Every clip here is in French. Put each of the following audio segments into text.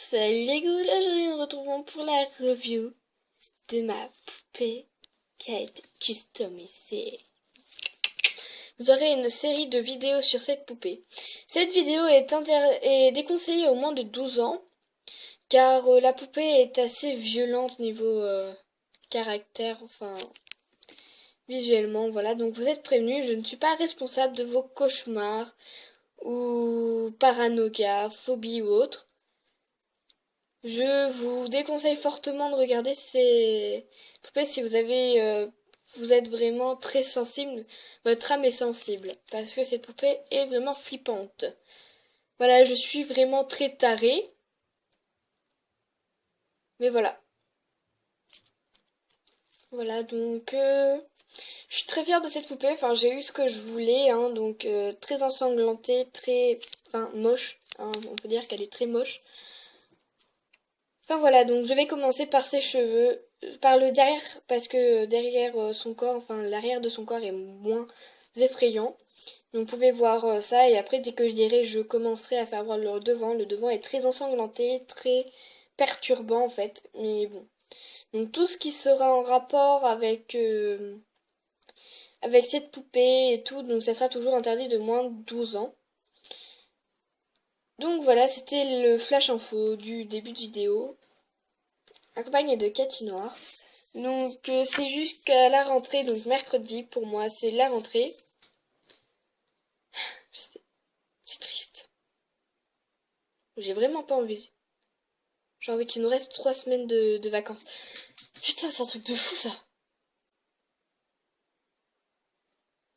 Salut les gars, là aujourd'hui nous retrouvons pour la review de ma poupée qui a été customisée. Vous aurez une série de vidéos sur cette poupée. Cette vidéo est déconseillée au moins de 12 ans, car la poupée est assez violente niveau caractère, enfin visuellement, voilà. Donc vous êtes prévenus, je ne suis pas responsable de vos cauchemars ou paranoïa, phobie ou autre. Je vous déconseille fortement de regarder ces poupées si vous êtes vraiment très sensible, votre âme est sensible, parce que cette poupée est vraiment flippante. Voilà, je suis vraiment très tarée, mais voilà. Voilà, donc je suis très fière de cette poupée, enfin j'ai eu ce que je voulais, hein, donc très ensanglantée, enfin moche, hein, on peut dire qu'elle est très moche. Enfin voilà, donc je vais commencer par ses cheveux, par le derrière, parce que derrière son corps, enfin l'arrière de son corps est moins effrayant. Donc vous pouvez voir ça, et après dès que je dirai, je commencerai à faire voir le devant. Le devant est très ensanglanté, très perturbant en fait, mais bon. Donc tout ce qui sera en rapport avec cette poupée et tout, donc ça sera toujours interdit de moins de 12 ans. Donc voilà, c'était le flash info du début de vidéo, accompagné de Cathy Noir. Donc c'est jusqu'à la rentrée, donc mercredi pour moi c'est la rentrée. C'est triste. J'ai vraiment pas envie. J'ai envie qu'il nous reste 3 semaines de vacances. Putain, c'est un truc de fou ça.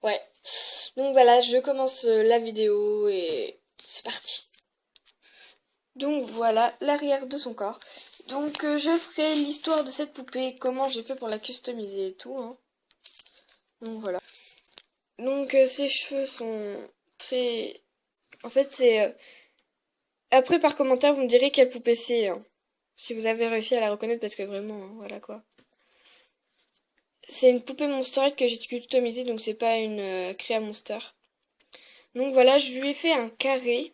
Ouais. Donc voilà, je commence la vidéo et c'est parti. Donc voilà l'arrière de son corps. Donc je ferai l'histoire de cette poupée, comment j'ai fait pour la customiser et tout, hein. Donc voilà. Donc ses cheveux sont très... En fait c'est... Après par commentaire vous me direz quelle poupée c'est, hein. Si vous avez réussi à la reconnaître, parce que vraiment, hein, voilà quoi. C'est une poupée Monsterette que j'ai customisée, donc c'est pas une créa Monster. Donc voilà, je lui ai fait un carré,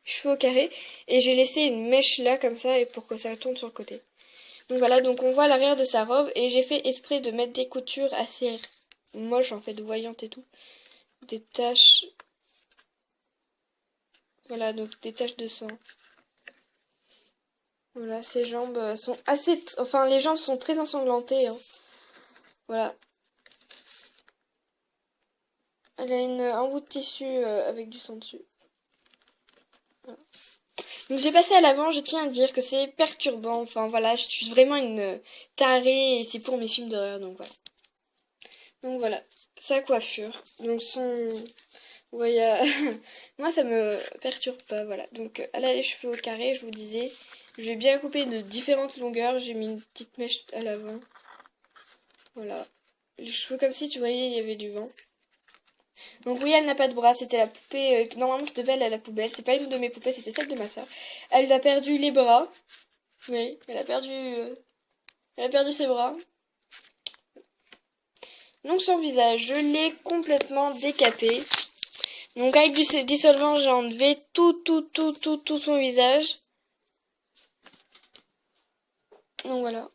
cheveux au carré, et j'ai laissé une mèche là comme ça, et pour que ça tourne sur le côté. Donc voilà, donc on voit l'arrière de sa robe, et j'ai fait exprès de mettre des coutures assez moches en fait, voyantes et tout. Des taches. Voilà, donc des taches de sang. Voilà, ses jambes sont assez... Enfin, les jambes sont très ensanglantées, hein. Voilà. Elle a un bout de tissu avec du sang dessus. Voilà. Donc j'ai passé à l'avant, je tiens à dire que c'est perturbant. Enfin voilà, je suis vraiment une tarée et c'est pour mes films d'horreur, donc voilà. Donc voilà, sa coiffure. Donc son... Ouais, moi ça me perturbe pas, voilà. Donc elle a les cheveux au carré, je vous disais. Je vais bien couper de différentes longueurs, j'ai mis une petite mèche à l'avant. Voilà. Les cheveux comme si tu voyais il y avait du vent. Donc oui, elle n'a pas de bras, c'était la poupée normalement qui devait aller à la poubelle. C'est pas une de mes poupées, c'était celle de ma soeur. Elle a perdu les bras. Oui, elle a perdu ses bras. Donc son visage, je l'ai complètement décapé. Donc avec du dissolvant, j'ai enlevé tout son visage. Donc voilà.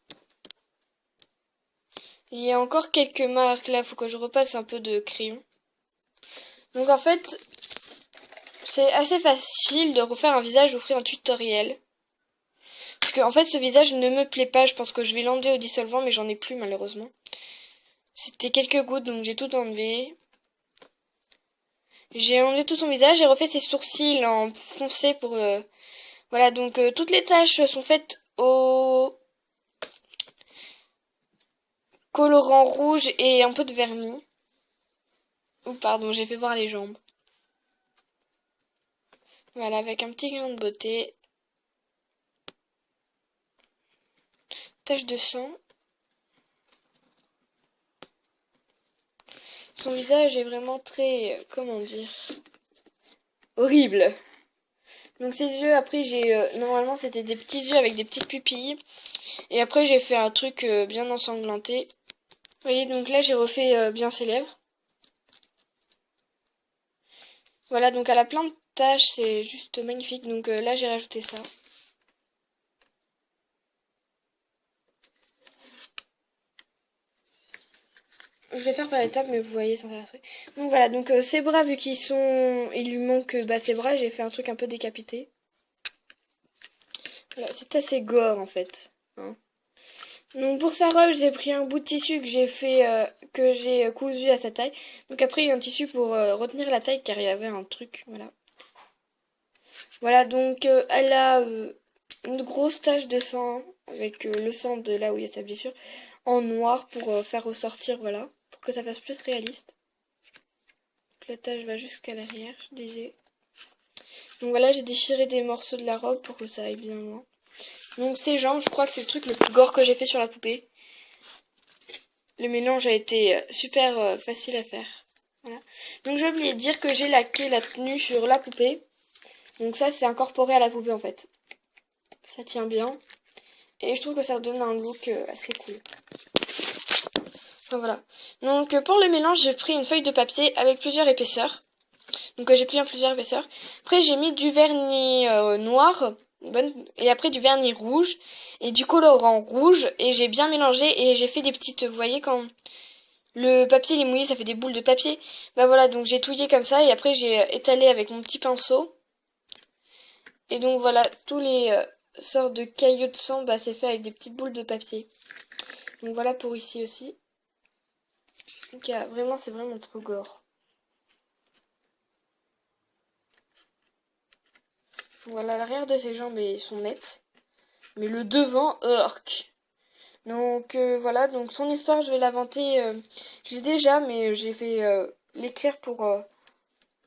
Il y a encore quelques marques là, faut que je repasse un peu de crayon. Donc en fait, c'est assez facile de refaire un visage, je vous ferai un tutoriel. Parce que en fait ce visage ne me plaît pas, je pense que je vais l'enlever au dissolvant, mais j'en ai plus malheureusement. C'était quelques gouttes, donc j'ai tout enlevé. J'ai enlevé tout son visage, j'ai refait ses sourcils en foncé pour... Voilà, donc toutes les taches sont faites au colorant rouge et un peu de vernis. Oh pardon, j'ai fait voir les jambes. Voilà, avec un petit grain de beauté. Tache de sang. Son visage est vraiment très... comment dire... horrible. Donc ses yeux, après j'ai... normalement c'était des petits yeux avec des petites pupilles. Et après j'ai fait un truc bien ensanglanté. Vous voyez, donc là j'ai refait bien ses lèvres. Voilà, donc elle a plein de taches, c'est juste magnifique. Donc là j'ai rajouté ça. je vais faire par étapes, mais vous voyez sans faire un truc. Donc voilà, donc ses bras, vu qu'ils sont... Il lui manque ses bras, j'ai fait un truc un peu décapité. Voilà, c'est assez gore en fait. Hein. Donc pour sa robe, j'ai pris un bout de tissu que j'ai fait, que j'ai cousu à sa taille. Donc après, il y a un tissu pour retenir la taille, car il y avait un truc, voilà. Voilà, donc elle a une grosse tache de sang, avec le sang de là où il y a sa blessure, en noir pour faire ressortir, voilà, pour que ça fasse plus réaliste. Donc, la tache va jusqu'à l'arrière, je disais. Donc voilà, j'ai déchiré des morceaux de la robe pour que ça aille bien loin. Donc ses jambes, je crois que c'est le truc le plus gore que j'ai fait sur la poupée. Le mélange a été super facile à faire. Voilà. Donc j'ai oublié de dire que j'ai laqué la tenue sur la poupée. Donc ça, c'est incorporé à la poupée en fait. Ça tient bien. Et je trouve que ça donne un look assez cool. Enfin voilà. Donc pour le mélange, j'ai pris une feuille de papier avec plusieurs épaisseurs. Donc j'ai plié en plusieurs épaisseurs. Après j'ai mis du vernis noir. Et après du vernis rouge. Et du colorant rouge. Et j'ai bien mélangé. Et j'ai fait des petites... Vous voyez quand le papier il est mouillé, ça fait des boules de papier. Bah voilà, donc j'ai touillé comme ça. Et après j'ai étalé avec mon petit pinceau. Et donc voilà, tous les sortes de caillots de sang, bah c'est fait avec des petites boules de papier. Donc voilà pour ici aussi. Donc vraiment, c'est vraiment trop gore. Voilà, l'arrière de ses jambes, ils sont nets. Mais le devant, orc. Donc voilà, donc son histoire, je vais l'inventer. Je l'ai déjà, mais j'ai fait l'écrire pour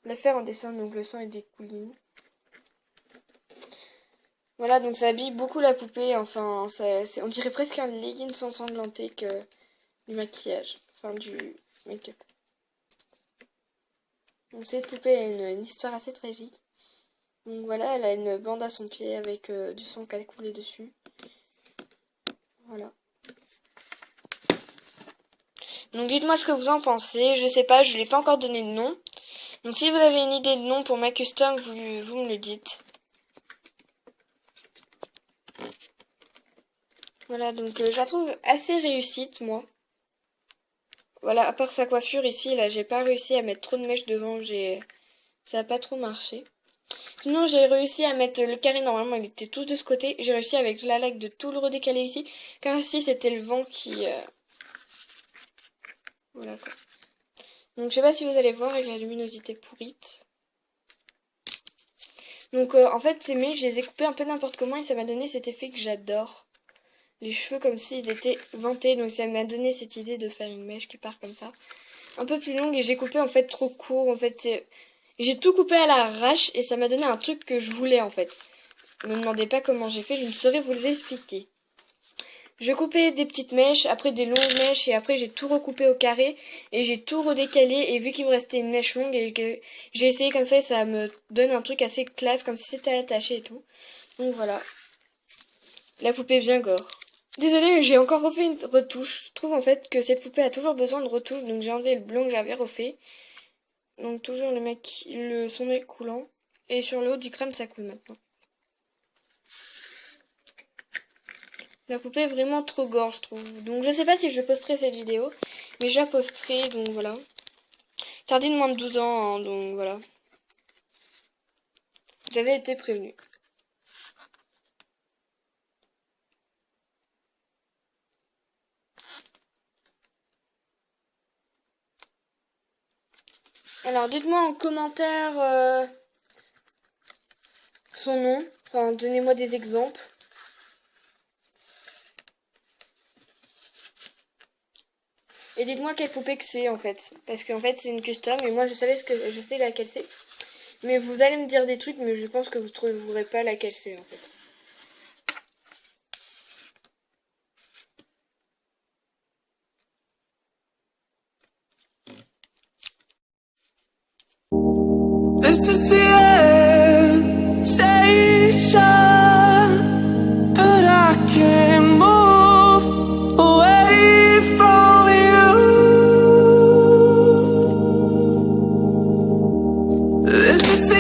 la faire en dessin. Donc le sang est découlé. Voilà, donc ça habille beaucoup la poupée. Enfin, on dirait presque un legging ensanglanté que du maquillage. Enfin, du make-up. Donc cette poupée a une histoire assez tragique. Donc voilà, elle a une bande à son pied avec du sang qui a coulé dessus. Voilà. Donc dites-moi ce que vous en pensez. Je sais pas, je lui ai pas encore donné de nom. Donc si vous avez une idée de nom pour ma custom, vous me le dites. Voilà, donc je la trouve assez réussite, moi. Voilà, à part sa coiffure ici, là, j'ai pas réussi à mettre trop de mèches devant. Ça a pas trop marché. Sinon, j'ai réussi à mettre le carré, normalement, il était tout de ce côté. J'ai réussi avec la laque de tout le redécaler ici. Comme si c'était le vent qui... Voilà, quoi. Donc, je sais pas si vous allez voir avec la luminosité pourrite. Donc, en fait, ces mèches, je les ai coupées un peu n'importe comment et ça m'a donné cet effet que j'adore. Les cheveux comme s'ils étaient ventés. Donc, ça m'a donné cette idée de faire une mèche qui part comme ça. Un peu plus longue et j'ai coupé, en fait, trop court. En fait, j'ai tout coupé à l'arrache et ça m'a donné un truc que je voulais, en fait. Ne me demandez pas comment j'ai fait, je ne saurais vous les expliquer. Je coupais des petites mèches, après des longues mèches, et après j'ai tout recoupé au carré, et j'ai tout redécalé, et vu qu'il me restait une mèche longue, et que j'ai essayé comme ça, et ça me donne un truc assez classe, comme si c'était attaché et tout. Donc voilà. La poupée vient gore. Désolée, mais j'ai encore refait une retouche. Je trouve en fait que cette poupée a toujours besoin de retouche, donc j'ai enlevé le blond que j'avais refait. Donc toujours son nez coulant, et sur le haut du crâne ça coule maintenant. La poupée est vraiment trop gore, je trouve. Donc je sais pas si je posterai cette vidéo, mais je la posterai, donc voilà. Interdit de moins de 12 ans, hein, donc voilà. Vous avez été prévenus. Alors dites-moi en commentaire son nom. Enfin, donnez-moi des exemples. Et dites-moi quelle poupée que c'est en fait. Parce qu'en fait c'est une custom et moi je sais laquelle c'est. Mais vous allez me dire des trucs mais je pense que vous ne trouverez pas laquelle c'est en fait.